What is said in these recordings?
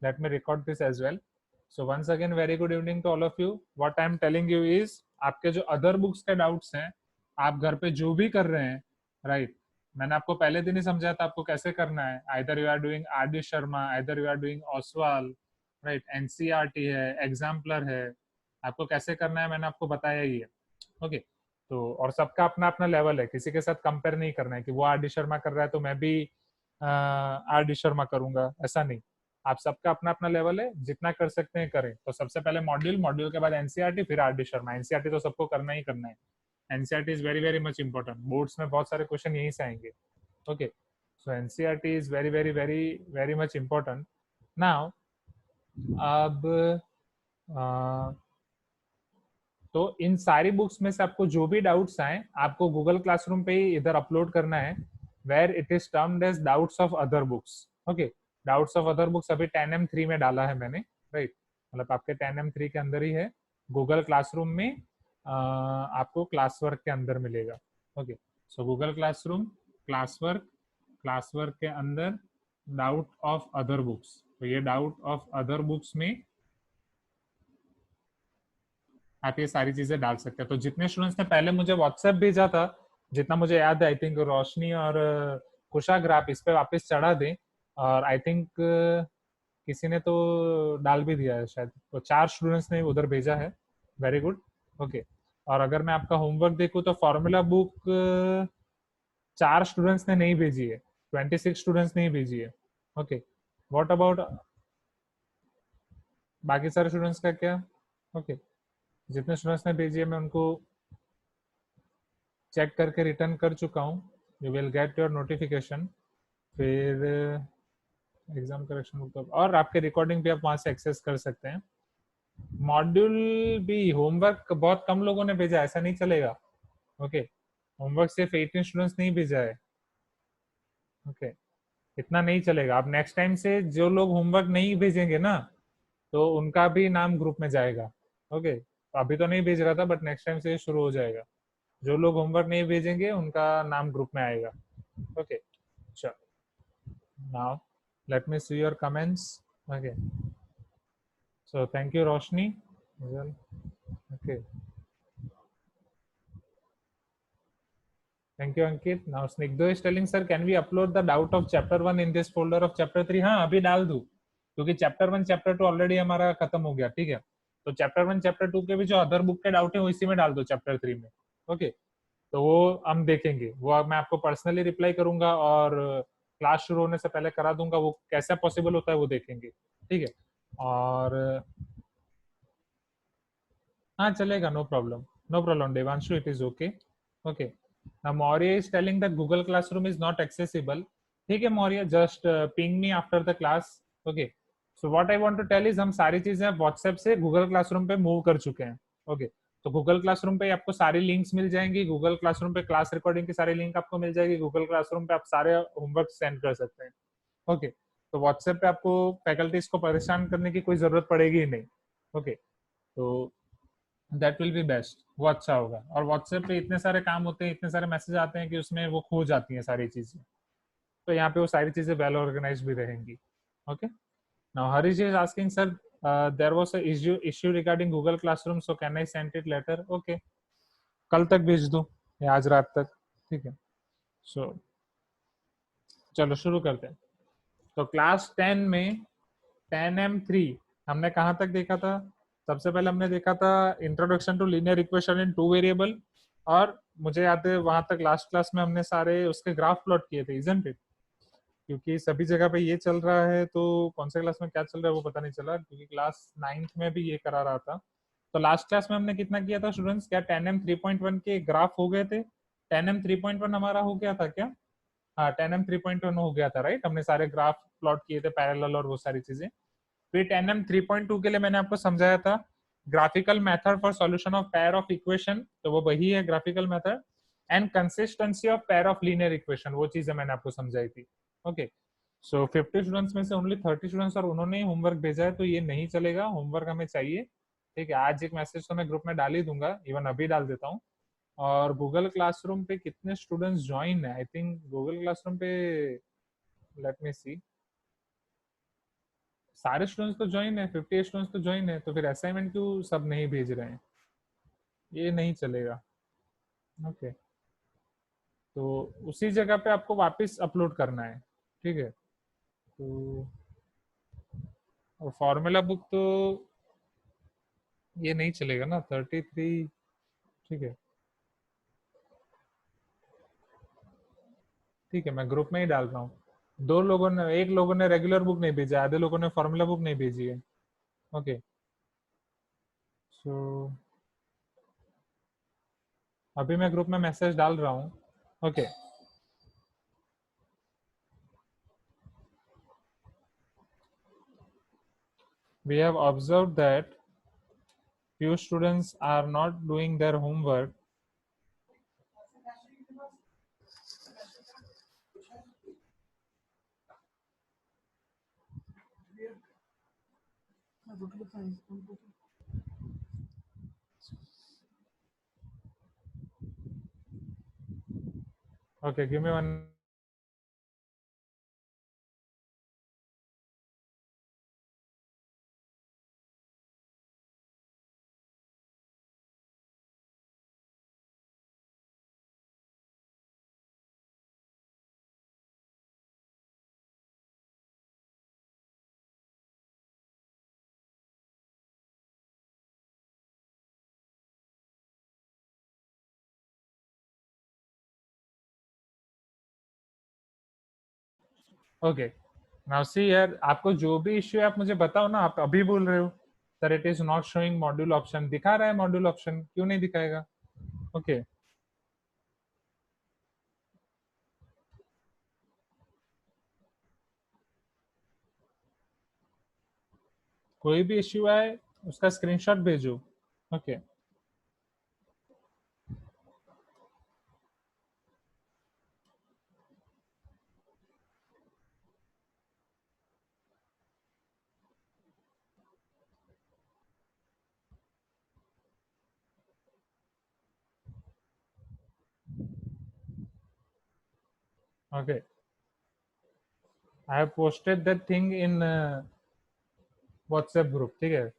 let me record this as well. So once again very good evening to all of you. What I am telling you is आपके जो other books के doubts हैं, आप घर पे जो भी कर रहे हैं, राइट, मैंने आपको पहले दिन ही समझाया था आपको कैसे करना है. Either you are doing R D Sharma, either you are doing Oswal, right, NCERT है, एग्जाम्पलर है, आपको कैसे करना है मैंने आपको बताया ही है. ओके, तो और सबका अपना अपना लेवल है, किसी के साथ कंपेयर नहीं करना है कि वो आर डी शर्मा कर रहा है तो मैं भी आर डी शर्मा करूंगा, ऐसा नहीं. आप सबका अपना अपना लेवल है, जितना कर सकते हैं करें. तो सबसे पहले मॉड्यूल, मॉड्यूल के बाद एनसीईआरटी, फिर आर डी शर्मा. एनसीईआरटी तो सबको करना ही करना है. NCERT is very very much important. Boards में बहुत सारे क्वेश्चन यहीं से आएंगे. Okay, so NCERT is very very very very much important. Now अब तो इन सारी बुक्स में से आपको जो भी डाउट्स आए आपको गूगल क्लासरूम पे ही इधर अपलोड करना है, where it is termed as doubts of other books. Okay, doubts of other books अभी 10M3 में डाला है मैंने, राइट, मतलब आपके 10M3 के अंदर ही है. गूगल क्लासरूम में आपको क्लास वर्क के अंदर मिलेगा. ओके, सो गूगल क्लासरूम, क्लास वर्क के अंदर डाउट ऑफ अदर बुक्स. तो ये डाउट ऑफ अदर बुक्स में आप ये सारी चीजें डाल सकते हैं. तो जितने स्टूडेंट्स ने पहले मुझे व्हाट्सएप भेजा था, जितना मुझे याद है, आई थिंक रोशनी और कुशाग्र, आप इस पे वापस चढ़ा दें. और आई थिंक किसी ने तो डाल भी दिया है शायद, तो 4 स्टूडेंट्स ने उधर भेजा है. Very good. ओके, और अगर मैं आपका होमवर्क देखूं तो फॉर्मूला बुक 4 स्टूडेंट्स ने नहीं भेजी है, 26 स्टूडेंट्स नहीं भेजी है. ओके, व्हाट अबाउट बाकी सारे स्टूडेंट्स का क्या? ओके, जितने स्टूडेंट्स ने भेजी है मैं उनको चेक करके रिटर्न कर चुका हूँ. You will get your notification. फिर एग्जाम करेक्शन बुक, और आपके रिकॉर्डिंग भी आप वहां से एक्सेस कर सकते हैं. मॉड्यूल भी होमवर्क बहुत कम लोगों ने भेजा, ऐसा नहीं चलेगा. ओके, होमवर्क सिर्फ 18 स्टूडेंट्स नहीं भेजा है. ओके, इतना नहीं चलेगा. आप नेक्स्ट टाइम से जो लोग होमवर्क नहीं भेजेंगे ना, तो उनका भी नाम ग्रुप में जाएगा. ओके, तो अभी तो नहीं भेज रहा था, बट नेक्स्ट टाइम से शुरू हो जाएगा. जो लोग होमवर्क नहीं भेजेंगे उनका नाम ग्रुप में आएगा. ओके, चलो, now let me see your comments. Okay, so thank you Roshni. Okay, thank you Ankit. Now Snigdho is telling sir, can we upload the doubt of chapter 1 in this folder of chapter 3? हाँ, अभी डाल दूं, क्योंकि chapter 1 chapter 2 already हमारा खत्म हो गया. ठीक है, तो चैप्टर 1 चैप्टर 2 के भी जो अदर बुक के डाउट है वो इसी में डाल दो चैप्टर 3 में. ओके, तो वो हम देखेंगे, वो मैं आपको पर्सनली रिप्लाई करूंगा और क्लास शुरू होने से पहले करा दूंगा. वो कैसा पॉसिबल होता है वो देखेंगे. ठीक है, और हाँ चलेगा, no problem, no problem Devanshu, it is okay. Okay, now Maurya is telling that Google Classroom is not accessible. ठीक है Maurya, just ping me after the class. Okay, so what I want to tell is हम सारी चीजें WhatsApp से Google Classroom पे move कर चुके हैं. Okay, तो Google Classroom पे आपको सारी लिंक्स मिल जाएंगी. Google Classroom पे क्लास रिकॉर्डिंग की सारी लिंक आपको मिल जाएगी. Google Classroom पे आप सारे होमवर्क सेंड कर सकते हैं. ओके, तो WhatsApp पे आपको फैकल्टीज को परेशान करने की कोई जरूरत पड़ेगी ही नहीं. ओके, तो दैट विल बी बेस्ट, वो अच्छा होगा. और व्हाट्सएप पे इतने सारे काम होते हैं, इतने सारे मैसेज आते हैं कि उसमें वो खो जाती हैं सारी चीजें. तो यहाँ पे वो सारी चीजें वेल ऑर्गेनाइज भी रहेंगी. Okay, now Harish is asking sir, there was a issue regarding Google Classroom, so can I send it later? Okay, कल तक भेज दूं या आज रात तक. ठीक है, सो चलो शुरू करते हैं. तो क्लास 10 में 10M3 हमने कहाँ तक देखा था? सबसे पहले हमने देखा था introduction to linear equation in 2 variable, और मुझे याद है वहां तक लास्ट क्लास में हमने सारे उसके ग्राफ प्लॉट किए थे, इजंट इट? क्योंकि सभी जगह पे ये चल रहा है, तो कौन से क्लास में क्या चल रहा है वो पता नहीं चला, क्योंकि क्लास 9th में भी ये करा रहा था. तो लास्ट क्लास में हमने कितना किया था स्टूडेंट्स? क्या 10M3.1 के ग्राफ हो गए थे? 10M3.1 हमारा हो गया था क्या? हाँ, 10M3.1 हो गया था, राइट. हमने सारे ग्राफ प्लॉट किए थे, पैरेलल और वो सारी चीजें. फिर 10M3.2 के लिए मैंने आपको समझाया था graphical method for solution of pair of equation, तो वो वही है graphical method. And consistency of pair of linear equation, वो चीजें मैंने आपको समझाई थी. ओके, सो 50 स्टूडेंट्स में से ओनली 30 स्टूडेंट्स और उन्होंने होमवर्क भेजा है, तो ये नहीं चलेगा, होमवर्क हमें चाहिए. ठीक है, आज एक मैसेज तो मैं ग्रुप में डाल ही दूंगा, इवन अभी डाल देता हूँ. और गूगल क्लासरूम पे कितने स्टूडेंट्स ज्वाइन है? आई थिंक गूगल क्लासरूम पे, लेट मी सी, सारे स्टूडेंट्स तो ज्वाइन है, 50 स्टूडेंट्स तो ज्वाइन है, तो फिर असाइनमेंट क्यों सब नहीं भेज रहे हैं? ये नहीं चलेगा। ओके, तो उसी जगह पे आपको वापस अपलोड करना है, ठीक है। तो फॉर्मूला बुक तो ये नहीं चलेगा ना, 33, ठीक है। ठीक है, मैं ग्रुप में ही डाल रहा हूँ। दो लोगों ने, एक लोगों ने रेगुलर बुक नहीं भेजा, आधे लोगों ने फॉर्मूला बुक नहीं भेजी है। ओके, सो अभी मैं ग्रुप में मैसेज डाल रहा हूँ। Okay, we have observed that few students are not doing their homework. Okay, give me one. Okay, now see यार, आपको जो भी इश्यू है आप मुझे बताओ ना। आप अभी बोल रहे हो sir it is not showing module option, दिखा रहा है मॉड्यूल ऑप्शन, क्यों नहीं दिखाएगा? ओके, कोई भी इश्यू आए उसका स्क्रीनशॉट भेजो। Okay, okay, I have posted that thing in WhatsApp group, ठीक है।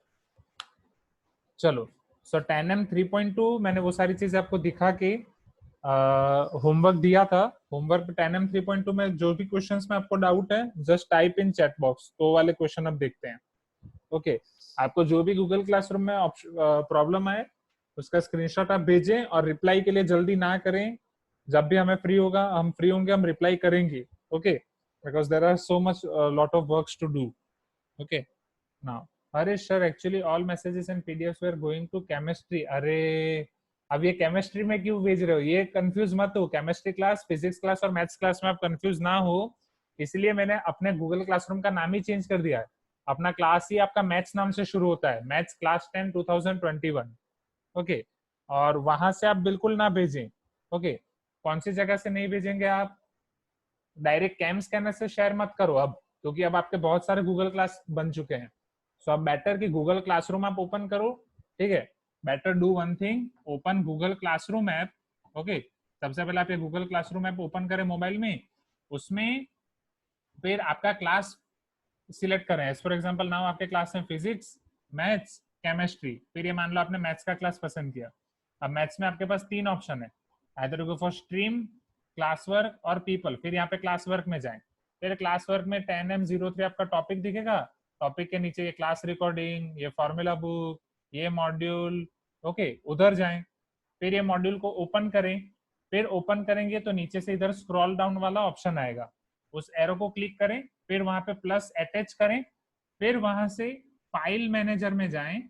चलो, सो 10M 3.2 मैंने वो सारी चीजें आपको दिखा के होमवर्क दिया था। होमवर्क 10M 3.2 में जो भी क्वेश्चंस में आपको डाउट है, just type in chat box, तो वाले क्वेश्चन अब देखते हैं। ओके, आपको जो भी गूगल क्लासरूम में प्रॉब्लम आए उसका स्क्रीनशॉट आप भेजें, और रिप्लाई के लिए जल्दी ना करें। जब भी हमें फ्री होगा, हम फ्री होंगे, हम रिप्लाई करेंगे। Okay, because there are so much lot of works to do. Okay, now अरे sir, actually all messages and PDF were going to chemistry. अरे, अब ये केमिस्ट्री में क्यों भेज रहे हो? ये कंफ्यूज मत हो, केमिस्ट्री क्लास, फिजिक्स क्लास और मैथ्स क्लास में आप कंफ्यूज ना हो। इसलिए मैंने अपने गूगल क्लासरूम का नाम ही चेंज कर दिया है। अपना क्लास ही आपका मैथ्स नाम से शुरू होता है, मैथ्स क्लास 10 2021। ओके, और वहां से आप बिल्कुल ना भेजें। ओके, कौन सी जगह से नहीं भेजेंगे आप? डायरेक्ट कैम स्कैनर से शेयर मत करो अब, क्योंकि अब आपके बहुत सारे गूगल क्लास बन चुके हैं। सो अब बेटर कि गूगल क्लासरूम आप ओपन करो, ठीक है। Better do one thing, open Google classroom app. Okay, सबसे पहले आप ये गूगल क्लासरूम ऐप ओपन करें मोबाइल में। उसमें फिर आपका क्लास सिलेक्ट करें। फॉर एग्जाम्पल नाउ आपके क्लास में फिजिक्स, मैथ्स, केमिस्ट्री। फिर ये मान लो आपने मैथ्स का क्लास पसंद किया। अब मैथ्स में आपके पास तीन ऑप्शन है, either go for stream, class work और पीपल। फिर यहाँ पे क्लास वर्क में जाएं। फिर क्लास वर्क में 10M 03 आपका टॉपिक दिखेगा। टॉपिक के नीचे ये क्लास रिकॉर्डिंग, ये फॉर्मूला बुक, ये मॉड्यूल। ओके, उधर जाएं। फिर ये मॉड्यूल को ओपन करें। फिर ओपन करेंगे तो नीचे से इधर स्क्रॉल डाउन वाला ऑप्शन आएगा, उस एरो को क्लिक करें। फिर वहां पे प्लस अटैच करें। फिर वहां से फाइल मैनेजर में जाएं।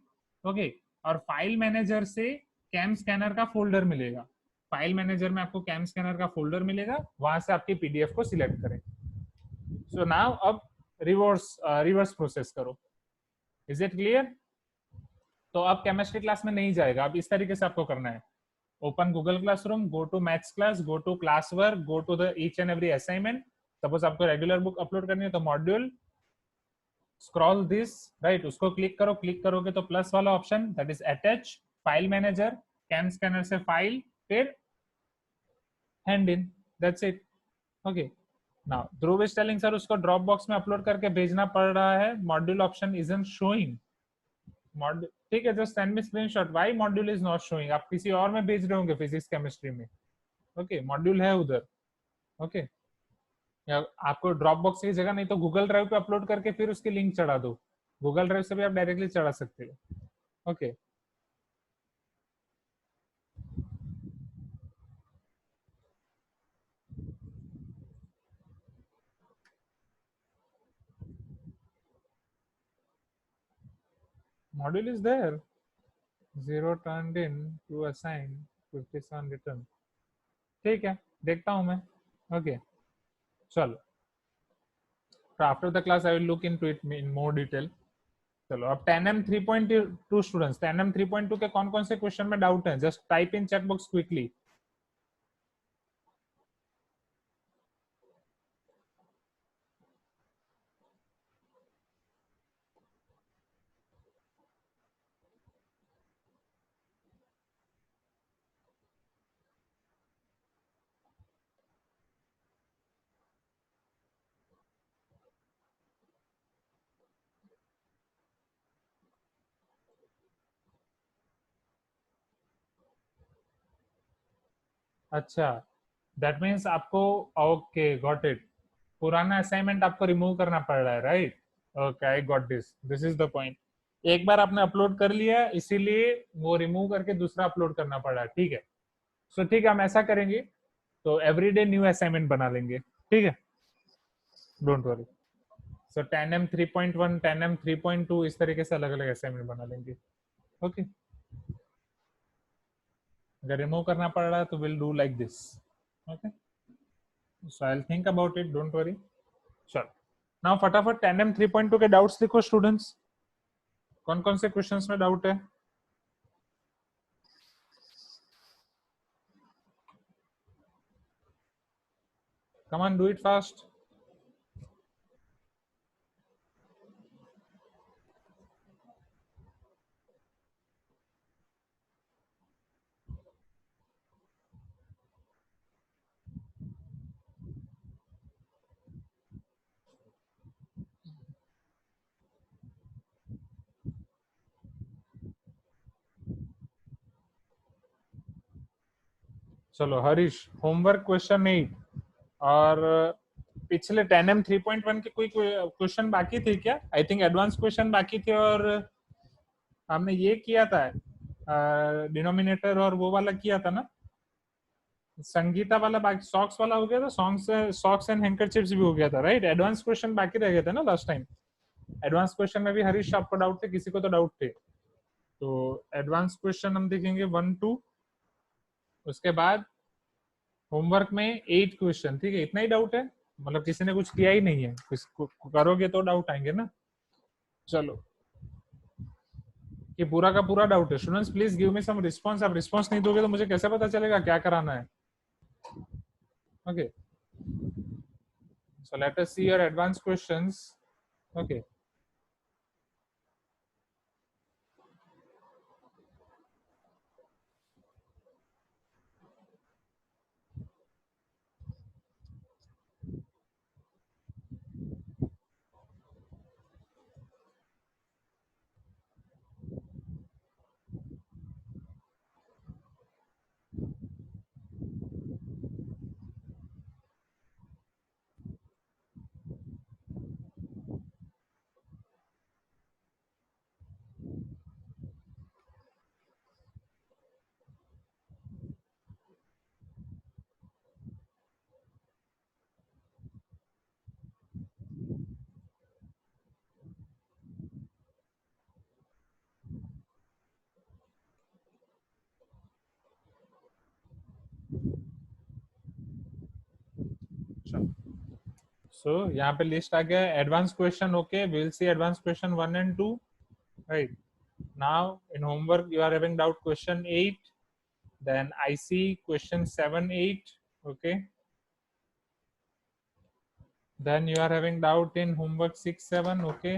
ओके, और फाइल मैनेजर से कैम स्कैनर का फोल्डर मिलेगा। फाइल मैनेजर में आपको कैम स्कैनर का फोल्डर मिलेगा, वहां से आपकी पीडीएफ को सिलेक्ट करें। सो नाउ अब रिवर्स रिवर्स प्रोसेस करो। Is it clear? तो अब केमिस्ट्री क्लास में नहीं जाएगा, अब इस तरीके से आपको करना है। Open Google classroom, go to maths class, go to class work, go to the each and every assignment. Suppose आपको रेगुलर बुक अपलोड करनी है तो मॉड्यूल, स्क्रॉल दिस, राइट, उसको क्लिक करो। क्लिक करोगे तो प्लस वाला option, that is attach, file manager, cam scanner से फाइल, फिर hand in, that's it. Okay, now Dhruv is telling sir उसको ड्रॉप बॉक्स में अपलोड करके भेजना पड़ रहा है, module option isn't showing. Module ठीक है, just send me screenshot why module is not showing. आप किसी और में भेज रहे होंगे फिजिक्स केमिस्ट्री में, ओके मॉड्यूल है उधर, ओके या आपको ड्रॉप बॉक्स की जगह नहीं तो गूगल ड्राइव पे अपलोड करके फिर उसकी लिंक चढ़ा दो, गूगल ड्राइव से भी आप डायरेक्टली चढ़ा सकते हो, okay module is there, 0 turned in to assign 57 return, ठीक है देखता हूं मैं, ओके चलो after the class I will look into it in more detail. चलो अब 10M 3.2 स्टूडेंट्स, 10M 3.2 के कौन कौन से क्वेश्चन में डाउट है, just type in chat box quickly. अच्छा दैट मीन्स आपको, ओके गॉट इट, पुराना असाइनमेंट आपको रिमूव करना पड़ रहा है, right, okay I got this, this is the point. एक बार आपने अपलोड कर लिया इसीलिए वो रिमूव करके दूसरा अपलोड करना पड़ रहा है, ठीक है। सो ठीक है हम ऐसा करेंगे, तो एवरीडे न्यू असाइनमेंट बना लेंगे, ठीक है, don't worry. So 10M 3.1 10M 3.2 इस तरीके से अलग अलग असाइनमेंट बना लेंगे, ओके अगर रिमूव करना पड़ रहा है तो will do like this, okay so I will think about it, don't worry. चलो नाउ फटाफट 10M 3.2 के डाउट्स लिखो स्टूडेंट्स, कौन कौन से क्वेश्चंस में डाउट है। Come on do it fast. चलो हरीश, होमवर्क क्वेश्चन 8 और पिछले 10M 3.1 के कोई क्वेश्चन बाकी थे क्या, आई थिंक एडवांस क्वेश्चन बाकी थे और हमने ये किया था डिनोमिनेटर और वो वाला किया था ना, संगीता वाला बाकी, सॉक्स वाला हो गया था, सॉन्ग्स सॉक्स एंड हैंकरचिप्स भी हो गया था, राइट, एडवांस क्वेश्चन बाकी रह गए थे ना लास्ट टाइम। एडवांस क्वेश्चन में भी हरीश आपको डाउट थे, किसी को तो डाउट थे, तो एडवांस क्वेश्चन हम देखेंगे 1 2, उसके बाद होमवर्क में 8 क्वेश्चन, ठीक है इतना ही डाउट है, मतलब किसी ने कुछ किया ही नहीं है, करोगे तो डाउट आएंगे ना। चलो ये पूरा का पूरा डाउट है students, please give me some response, आप रिस्पांस नहीं दोगे तो मुझे कैसे पता चलेगा क्या कराना है, okay so let us see your advance questions, okay so यहाँ पे लिस्ट आ गया advance question, okay will see advance question 1 and 2, right now in homework you are having doubt question 8, then I see question 7 8, okay then you are having doubt in homework 6 7, okay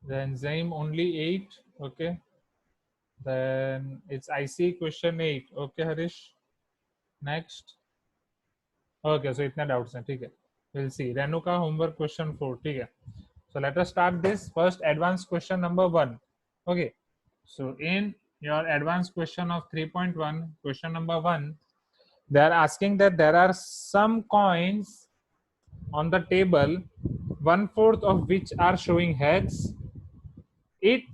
then Zaim only 8, okay then it's I see question 8, okay Harish next. Okay, so इतने doubts हैं, ठीक है। Will see Renuka homework question 4, ठीक है। So let us start this first advanced question number 1. Okay, so in your advanced question of 3.1, question number 1, they are asking that there are some coins on the table, one fourth of which are showing heads. It,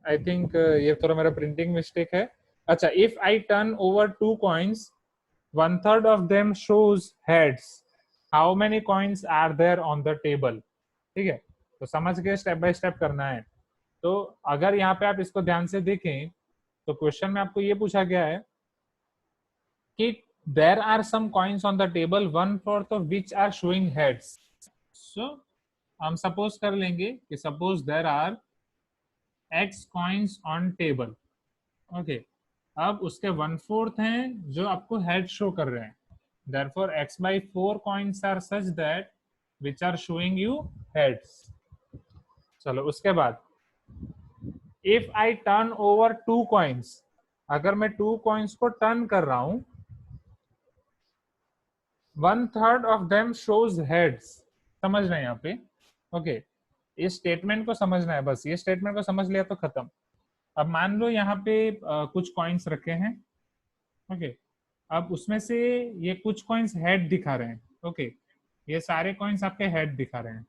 I think ये थोड़ा मेरा printing mistake है। अच्छा, if I turn over two coins, one third of them shows heads. How many coins are there on the table? ठीक है, तो समझ के स्टेप बाय स्टेप करना है। तो अगर यहाँ पे आप इसको ध्यान से देखें तो क्वेश्चन में आपको ये पूछा गया है कि there are some coins on the table, one fourth of which are showing heads. So हम सपोज कर लेंगे कि suppose there are x coins on table. Okay, अब उसके वन फोर्थ हैं जो आपको हेड शो कर रहे हैं। therefore x by 4 coins are such that which are showing you heads। चलो उसके बाद if I turn over two coins, अगर मैं टू कॉइन्स को टर्न कर रहा हूं, one third of them shows heads. समझ रहे हैं यहाँ पे? ओके, इस स्टेटमेंट को समझना है, बस ये स्टेटमेंट को समझ लिया तो खत्म। अब मान लो यहाँ पे कुछ कॉइन्स रखे हैं। ओके, अब उसमें से ये कुछ कॉइन्स हेड दिखा रहे हैं। ओके, ये सारे कॉइन्स आपके हेड दिखा रहे हैं।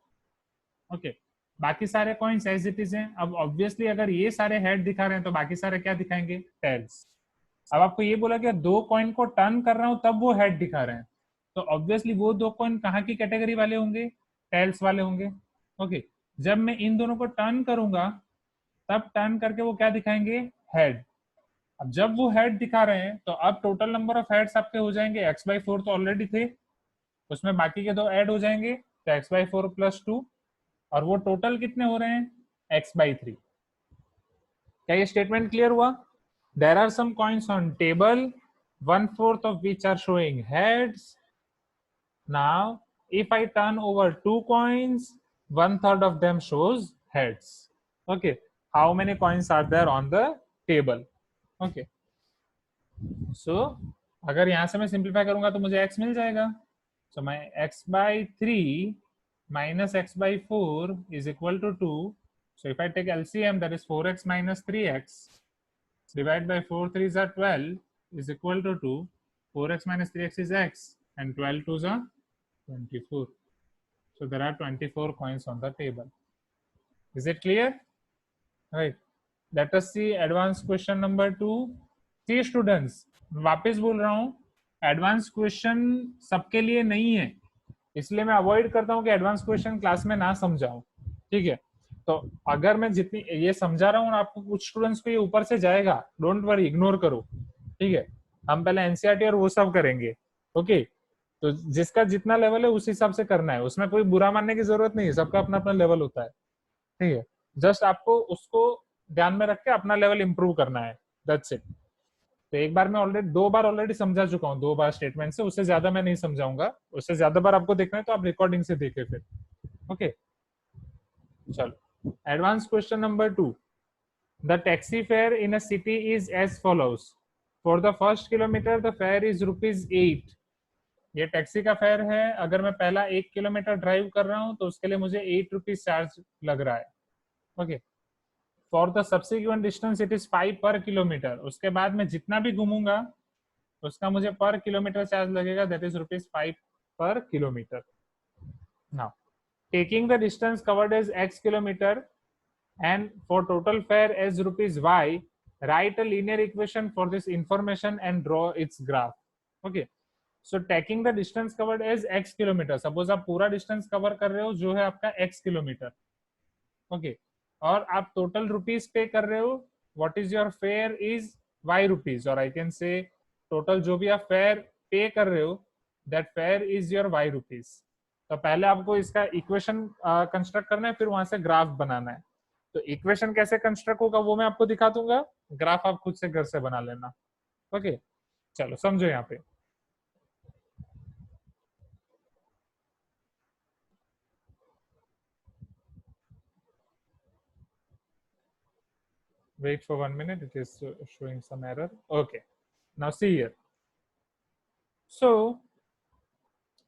ओके, बाकी सारे कॉइन्स एज इट इज हैं। अब ऑब्वियसली अगर ये सारे हेड दिखा रहे हैं तो बाकी सारे क्या दिखाएंगे? टेल्स। अब आपको ये बोला कि दो कॉइन को टर्न कर रहा हूं तब वो हेड दिखा रहे हैं, तो ऑब्वियसली वो दो कॉइन कहाँ की कैटेगरी वाले होंगे? टेल्स वाले होंगे। ओके, जब मैं इन दोनों को टर्न करूंगा तब टर्न करके वो क्या दिखाएंगे? हेड। अब जब वो हेड दिखा रहे हैं तो अब टोटल नंबर ऑफ हेड्स आपके हो जाएंगे, एक्स बाई फोर तो ऑलरेडी थे, उसमें बाकी के दो ऐड हो जाएंगे, तो x by four plus two, और वो टोटल कितने हो रहे हैं? X by three. क्या ये स्टेटमेंट क्लियर हुआ? There are some coins on table, one fourth of which are showing heads. Now if I turn over two coins, one third of them shows heads. Okay, how many coins are there on the table? Okay, so अगर यहां से मैं simplify करूंगा तो मुझे x मिल जाएगा। so my x by 3 minus x by 4 is equal to 2. So if I take LCM, that is 4x minus 3x divided by 4 3s are 12 is equal to 2. 4x minus 3x is x and 12 2s are 24. So there are 24 coins on the table. Is it clear? Right. Let us see advanced question number 2. See students, वापस बोल रहा हूँ, advance question सबके लिए नहीं है, इसलिए मैं अवॉइड करता हूँ कि एडवांस क्वेश्चन क्लास में ना समझाऊं। ठीक है, तो अगर मैं जितनी ये समझा रहा हूँ आपको, कुछ स्टूडेंट्स को ये ऊपर से जाएगा, डोंट वरी, इग्नोर करो। ठीक है, हम पहले एनसीईआरटी और वो सब करेंगे। ओके, तो जिसका जितना लेवल है उस हिसाब से करना है, उसमें कोई बुरा मानने की जरूरत नहीं है, सबका अपना अपना लेवल होता है। ठीक है, जस्ट आपको उसको ध्यान में रख के अपना लेवल इंप्रूव करना है, दैट्स इट। तो एक बार मैं ऑलरेडी, दो बार ऑलरेडी समझा चुका हूँ, दो बार स्टेटमेंट से, उससे ज्यादा मैं नहीं समझाऊंगा। उससे ज्यादा बार आपको देखना है तो आप रिकॉर्डिंग से देखें फिर। ओके, चलो advance question number 2। The taxi fare in a city is as follows. For the first kilometre the fare is ₹8। ये टैक्सी का फेयर है, अगर मैं पहला 1 किलोमीटर ड्राइव कर रहा हूँ तो उसके लिए मुझे ₹8 चार्ज लग रहा है। Okay, for the subsequent distance it is 5 per kilometre. उसके बाद मैं जितना भी घूमूंगा उसका मुझे पर किलोमीटर चार्ज लगेगा, that is ₹5 per kilometre. Now taking the distance covered as x kilometre and for total fare as ₹y, write a linear equation for this information and draw its graph. Okay, so taking the distance covered as x kilometre, suppose आप पूरा distance cover कर रहे हो जो है आपका x kilometre. Okay, और आप टोटल रुपीज पे कर रहे हो, what is your fair is y rupees, और आई कैन से टोटल जो भी आप फेयर पे कर रहे हो that fair is your y rupees. तो पहले आपको इसका इक्वेशन कंस्ट्रक्ट करना है, फिर वहां से ग्राफ बनाना है। तो इक्वेशन कैसे कंस्ट्रक्ट होगा वो मैं आपको दिखा दूंगा, ग्राफ आप खुद से घर से बना लेना। ओके, चलो समझो यहाँ पे। Wait for 1 minute, it is showing some error. Okay, now see here. सो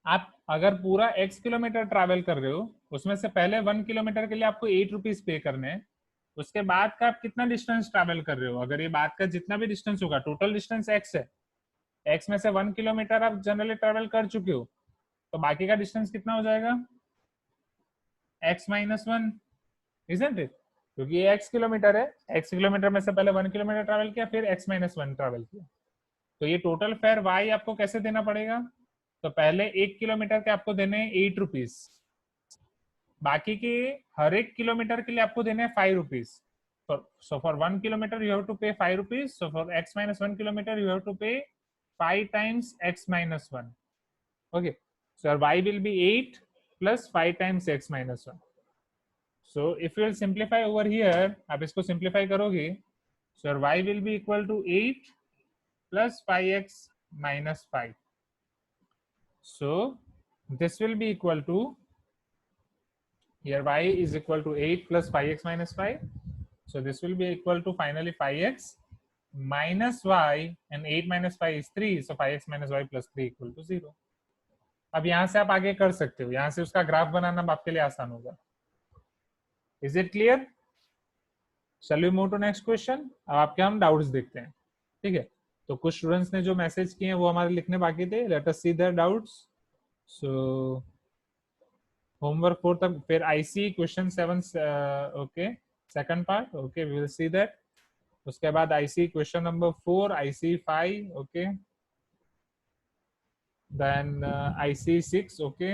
आप अगर पूरा x किलोमीटर ट्रैवल कर रहे हो, उसमें से पहले 1 किलोमीटर के लिए आपको 8 रुपीज पे करने हैं। उसके बाद का आप कितना डिस्टेंस ट्रैवल कर रहे हो, अगर ये बात का जितना भी डिस्टेंस होगा, टोटल डिस्टेंस x है, x में से 1 किलोमीटर आप जनरली ट्रैवल कर चुके हो, तो बाकी का डिस्टेंस कितना हो जाएगा, x-1, इजंट इट? क्योंकि ये x किलोमीटर है, x किलोमीटर में से पहले 1 किलोमीटर ट्रैवल किया, फिर x-1 ट्रैवल किया, तो ये टोटल फेयर y आपको कैसे देना पड़ेगा? तो पहले 1 किलोमीटर के आपको देने हैं 8 रुपीज, बाकी के हर एक किलोमीटर के लिए आपको देने हैं 5 rupees. So for 1 kilometer you have to pay 5 rupees. So for x-1 kilometer you have to pay 5 times x-1. Okay. So your y will be 8 plus 5 times x-1. So if you will simplify over here, आप इसको simplify करोगे, so your y will be equal to 8 plus 5x minus 5. So this will be equal to, here y is equal to 8 plus 5x minus 5. So this will be equal to finally 5x minus y, and 8 minus 5 is 3. So 5x minus y plus 3 equal to 0. अब यहां से आप आगे कर सकते हो, यहां से उसका ग्राफ बनाना आपके लिए आसान होगा। Is it clear? Shall we move to next question? अब आपके हम डाउट्स देखते हैं, ठीक है? तो कुछ स्टूडेंट्स ने जो मैसेज किए हैं वो हमारे लिखने बाकी थे। Let us see their doubts. So homework 4 तक, फिर IC question 7, okay, second part, okay, we will see that. उसके बाद IC question number 4, IC 5, okay, then IC6, okay,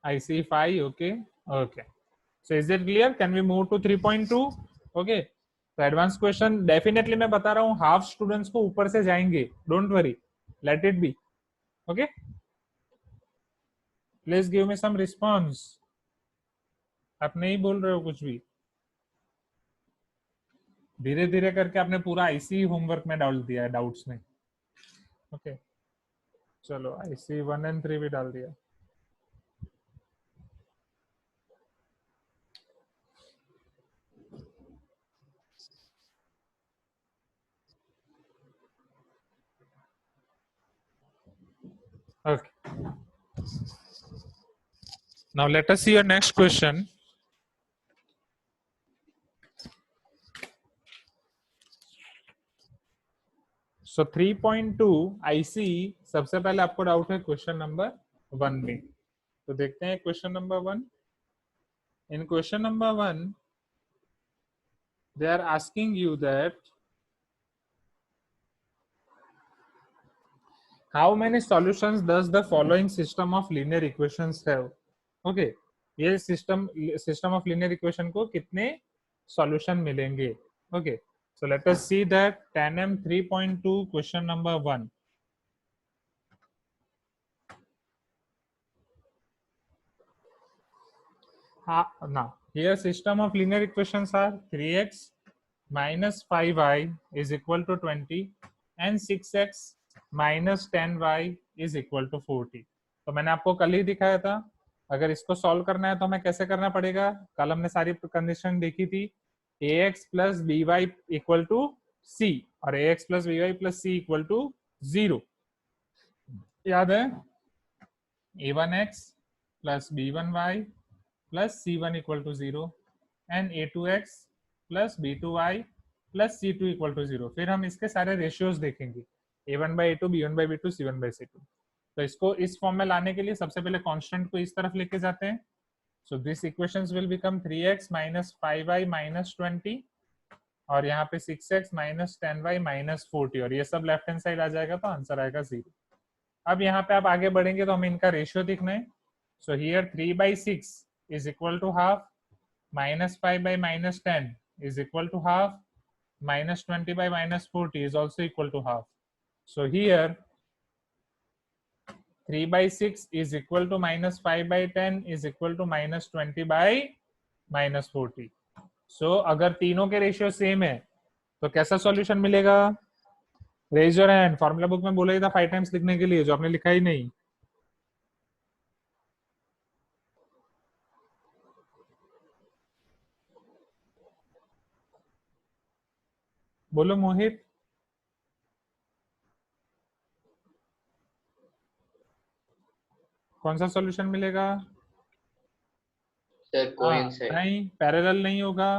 IC5, okay, okay. So is it clear? Can we move to 3.2? Okay. तो advance question definitely मैं बता रहा हूँ half students को ऊपर से जाएंगे, don't worry, let it be, okay. Please give me some response. आप नहीं बोल रहे हो कुछ भी, धीरे धीरे करके आपने पूरा आईसी होमवर्क में डाल दिया है, डाउट्स में, ओके। चलो आईसी 1 and 3 भी डाल दिया। Okay. Now let us see your next question. So 3.2 IC, सबसे पहले आपको डाउट है क्वेश्चन नंबर 1 में, तो देखते हैं question number 1। In question number 1 they are asking you that how many solutions does the following system of linear equations have? Okay, ये system of linear equation को कितने solution मिलेंगे? Okay, so let us see that 10M 3.2 question number 1. Now here system of linear equations are 3x minus 5y is equal to 20 and 6x minus 10y is equal to 40. तो मैंने आपको कल ही दिखाया था, अगर इसको सॉल्व करना है तो हमें कैसे करना पड़ेगा? कल हमने सारी कंडीशन देखी थी, ax plus by equal to c और ax plus by plus c equal to 0, याद है? a1x plus b1y plus c1 equal to 0 and a2x plus b2y plus c2 equal to 0। फिर हम इसके सारे रेशियोज देखेंगे, a1 by a2, b1 by b2, c1 by c2। तो इसको इस फॉर्म में लाने के लिए सबसे पहले कांस्टेंट को इस तरफ लेके जाते हैं। So this equations will become 3x minus 5y minus 20 और यहाँ पे 6x minus 10y minus 40 और ये सब लेफ्ट हैंड साइड आ जाएगा, तो आंसर आएगा 0। अब यहाँ पे आप आगे बढ़ेंगे तो हमें इनका रेशियो दिखना है। So here 3 by 6 is equal to half, minus 5 by minus 10 is equal to half, minus 20 by minus 40 is also equal to half. So here 3 by 6 is equal to minus 5 by 10 is equal to minus 20 by minus 40. So अगर तीनों के ratio same है तो कैसा solution मिलेगा? Raise your hand. Formula book में बोला ही था 5 टाइम्स लिखने के लिए, जो आपने लिखा ही नहीं। बोलो मोहित। कौन सा सॉल्यूशन मिलेगा? Sir coincide. नहीं, पैरेलल नहीं होगा।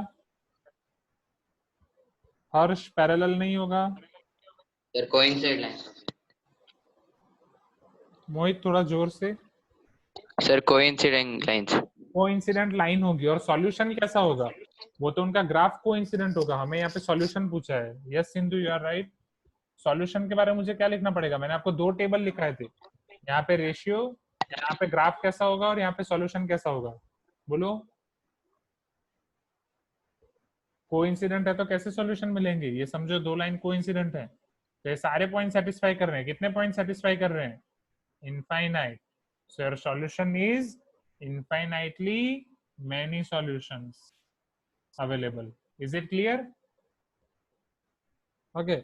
हर्ष, पैरेलल नहीं होगा। Sir coincide line. मोहित थोड़ा जोर से। Sir coincident lines. Coincident line होगी। और सॉल्यूशन कैसा होगा? वो तो उनका ग्राफ कोइंसिडेंट होगा। हमें यहाँ पे सॉल्यूशन पूछा है। Yes Sindhu, you are right. Solution के बारे में मुझे क्या लिखना पड़ेगा? मैंने आपको दो टेबल लिखाए थे, यहाँ पे रेशियो, यहाँ पे ग्राफ कैसा होगा और यहाँ पे सॉल्यूशन कैसा होगा। बोलो। कोइंसिडेंट है तो कैसे सॉल्यूशन मिलेंगे? ये समझो, दो लाइन कोइंसिडेंट है तो ये सारे पॉइंट सेटिस्फाई कर रहे हैं। कितने पॉइंट सेटिस्फाई कर रहे हैं? Infinite. So your solution is infinitely many solutions available. Is it clear? Okay,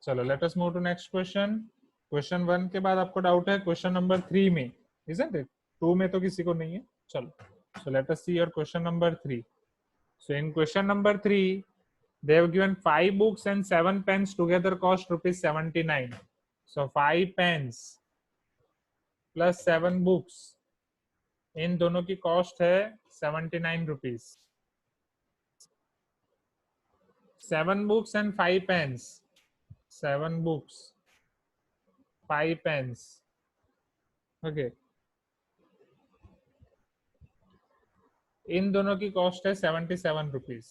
चलो let us move to next question. Question 1 के बाद आपको डाउट है क्वेश्चन नंबर 3 में, isn't it? 2 में तो किसी को नहीं है। चलो, so let us see your question number 3. So in question number 3 they have given 5 books and 7 pens together cost rupees 79. So 5 pens plus 7 books, इन दोनों की कॉस्ट है 79 rupees. 7 books and 5 pens. 7 books, 5 pens. Okay. इन दोनों की cost है 77 rupees.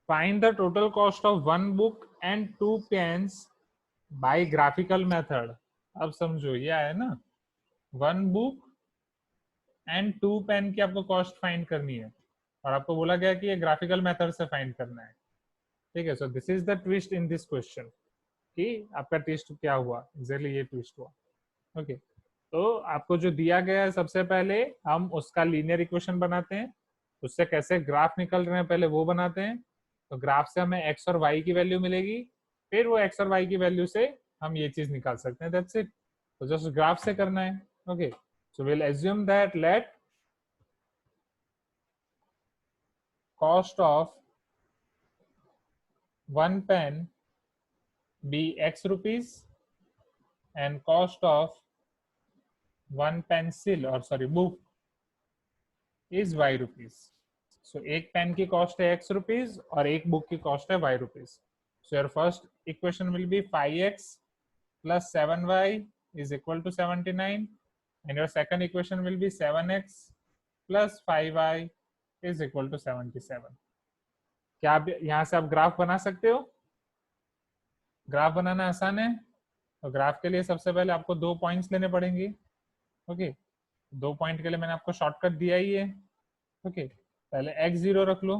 Find the total cost of 1 book and 2 pens by graphical method. अब समझो, ये आया ना, 1 बुक एंड 2 पेन की आपको कॉस्ट फाइंड करनी है और आपको बोला गया कि ये ग्राफिकल मेथड से फाइंड करना है। ठीक है, so this is the twist in this question कि आपका ट्विस्ट क्या हुआ, एग्जैक्टली ये ट्विस्ट हुआ। ओके, तो आपको जो दिया गया है सबसे पहले हम उसका लीनियर इक्वेशन बनाते हैं, उससे कैसे ग्राफ निकल रहे हैं पहले वो बनाते हैं। तो ग्राफ से हमें एक्स और वाई की वैल्यू मिलेगी, फिर वो एक्स और वाई की वैल्यू से हम ये चीज निकाल सकते हैं। That's it. तो जस्ट ग्राफ से करना है। Okay, so will assume that let cost of 1 pen be x rupees and cost of 1 pencil or sorry book is y rupees. So एक पेन की कॉस्ट है x rupees और एक book की कॉस्ट है y rupees. So your first equation will be 5x plus 7y is equal to 79 and your second equation will be 7x plus 5y is equal to 77. क्या आप यहाँ से आप ग्राफ बना सकते हो? ग्राफ बनाना आसान है। तो ग्राफ के लिए सबसे पहले आपको 2 पॉइंट्स लेने पड़ेंगे। ओके, 2 पॉइंट के लिए मैंने आपको शॉर्टकट दिया ही है। ओके, पहले x0 रख लो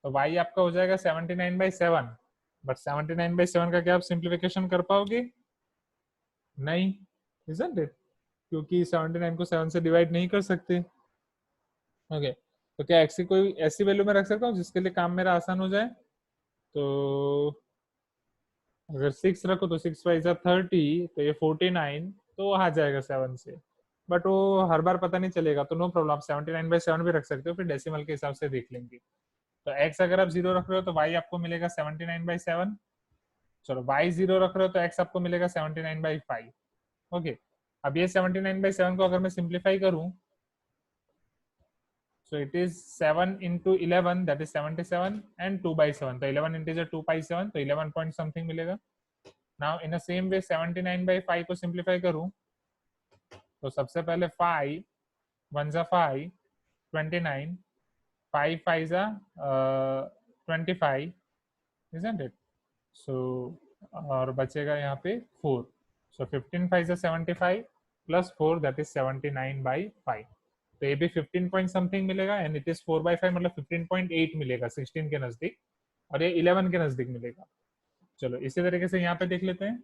तो y आपका हो जाएगा 79/7। बट 79/7 का क्या आप सिंप्लीफिकेशन कर पाओगे? नहीं, isn't it? क्योंकि 79 को 7 से डिवाइड नहीं कर सकते। ओके, तो क्या x की कोई ऐसी वैल्यू में रख सकता हूँ जिसके लिए काम मेरा आसान हो जाए? तो अगर 6 रखो तो 6×5 = 30, तो ये 49, तो आ जाएगा 7 से। बट वो हर बार पता नहीं चलेगा, तो नो प्रॉब्लम, आप 79/7 भी रख सकते हो, फिर डेसिमल के हिसाब से देख लेंगे। तो x अगर आप 0 रख रहे हो तो y आपको मिलेगा 79/7। चलो, y 0 रख रहे हो तो x आपको मिलेगा 79/5। ओके, अब ये 79/7 को अगर मैं सिंप्लीफाई करूं, so it is 7 into 11, that is 77 and 2/7, तो 11 इंटीजर 2/7, तो 11 पॉइंट समथिंग मिलेगा। Now in the same way 79/5 को सिंप्लीफाई करूं तो सबसे पहले 5 1 ज़ा 5, 29, 5 5 ज़ा 25, isn't it? So और बचेगा यहाँ पे 4, so 15 5 ज़ा 75 प्लस 4, that is 79/5। तो ये भी 15 पॉइंट समथिंग मिलेगा एंड इट इज 4/5, मतलब 15.8 मिलेगा 16 के नजदीक, और ये 11 के नजदीक मिलेगा। चलो इसी तरीके से यहाँ पे देख लेते हैं।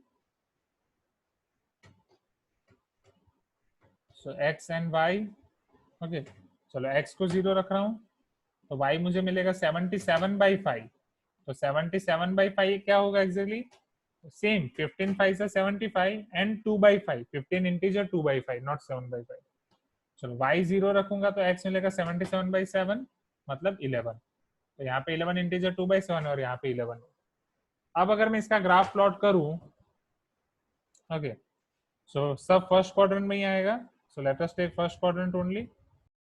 सो x एंड y। ओके, चलो x को 0 रख रहा हूँ तो y मुझे मिलेगा 77/5। तो 77/5 क्या होगा एग्जैक्टली? सेम 15 5 से 75 एंड 2/5, 15 इंटीजर 2/5, नॉट 7/5। चलो y 0 रखूंगा तो x मिलेगा 77/7, मतलब 11। तो यहाँ पे 11 इंटीजर 2/7 और यहाँ पे 11। अब अगर मैं इसका ग्राफ प्लॉट करूं, ओके, सो सब फर्स्ट क्वाड्रेंट में ही आएगा. So let us take first quadrant only.